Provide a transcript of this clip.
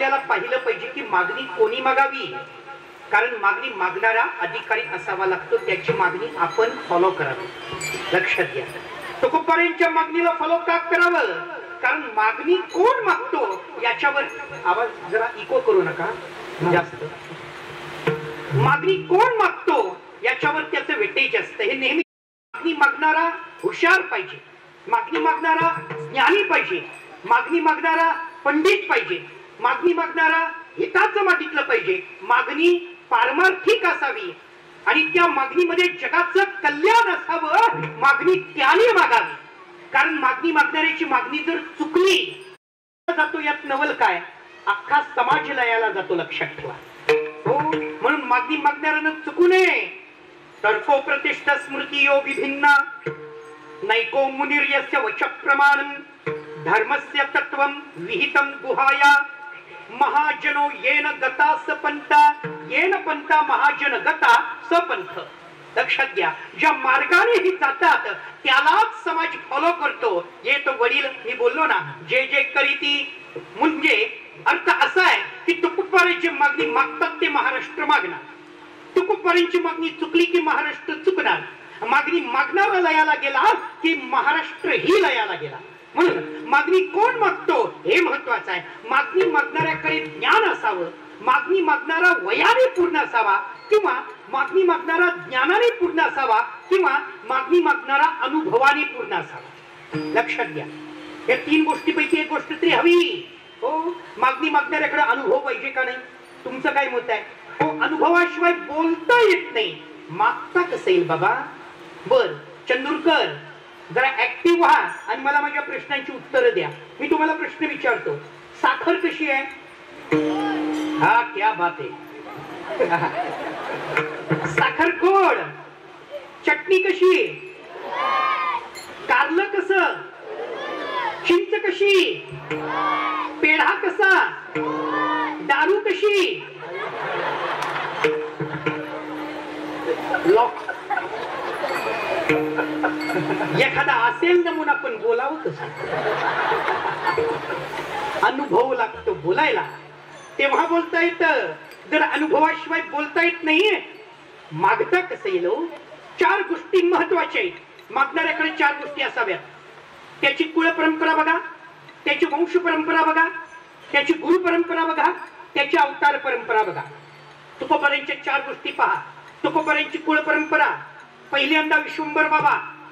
आपल्याला पाहिलं पाहिजे की मागणी कोणी मागावी, कारण मागणी मागणारा अधिकारी असावा लागतो, त्याची मागणी आपण फॉलो करावी. लक्षात घ्या. तुकोबारांच्या मागणीला फॉलो का करावं, कारण मागणी कोण मागतो याच्यावर, आवाज जरा इको करू नका जास्त, मागणी कोण मागतो याच्यावर त्याचं वेटेज असतं. हे नेहमी मागणी मागणारा हुशार पाहिजे, मागणी मागणारा ज्ञानी पाहिजे, मागणी मागणारा पंडित पाहिजे, मागणी मागणारा हिताचं मागितलं पाहिजे, मागणी पारमार्थिक असावी आणि त्या मागणीमध्ये जगाचं कल्याण असावं. मागणी त्याने मागावी, कारण मागणी मागणाऱ्याची मागणी जर चुकली जातो यात नवल काय, अख्खा समाज लयाला जातो. लक्षात ठेवा. हो, म्हणून मागणी मागणाऱ्यानं चुकू नये. तर्को प्रतिष्ठा स्मृती यो विभिन्ना नैको मुनिर्यस्य वच प्रमाणं धर्मस्य तत्वं विहितं गुहाया महाजनो येन गता सपंथा येन पंथा महाजन गता सपंथ. लक्षात घ्या. ज्या मार्गाने ही जातात त्यालाच समाज फॉलो करतो. ये तो वडील मी बोललो ना, जे जे करीती, म्हणजे अर्थ असा आहे की तुकोबारांची मागणी मागतात ते महाराष्ट्र मागणार, तुकोबारांची मागणी चुकली की महाराष्ट्र चुकणार. मागणी मागणारा लयाला गेला की महाराष्ट्र ही लयाला गेला. म्हणून मागणी कोण मागतो हे महत्वाचं आहे. मागणी मागणाऱ्याकडे ज्ञान असावं, मागणी मागणारा वयाने पूर्ण असावा किंवा मागणी मागणारा ज्ञानाने पूर्ण असावा किंवा मागणी मागणारा अनुभवाने पूर्ण असावा. लक्षात घ्या. या तीन गोष्टीपैकी एक गोष्ट तरी हवी. हो, मागणी मागणाऱ्याकडे अनुभव पाहिजे का नाही? तुमचं काय मत आहे? हो, अनुभवाशिवाय बोलता येत नाही. मागता कसं येईल बाबा? बर, चंदूरकर जरा ऍक्टिव्ह व्हा आणि मला माझ्या प्रश्नांची उत्तरं द्या. मी तुम्हाला प्रश्न विचारतो. साखर कशी आहे? हा, क्या बात आहे. साखर गोड. चटणी कशी? कारलं कसं? चिंच कशी? पेढा कसा? दारू कशी? एखादा असेल नमुना पण बोलावं कसं? अनुभव लागतो बोलायला, तेव्हा बोलता येतं. जर अनुभवाशिवाय बोलता येत नाहीये, मागता कसं येईल? चार गोष्टी महत्वाच्या आहेत. मागणाऱ्याकडे चार गोष्टी असाव्यात. त्याची कुळ परंपरा बघा, त्याची वंश परंपरा बघा, त्याची गुरु परंपरा बघा, त्याची अवतार परंपरा बघा. तुकोबारांच्या चार गोष्टी पहा. तुकोबारांची कुळ परंपरा, पहिल्यांदा विश्वंभर बाबा,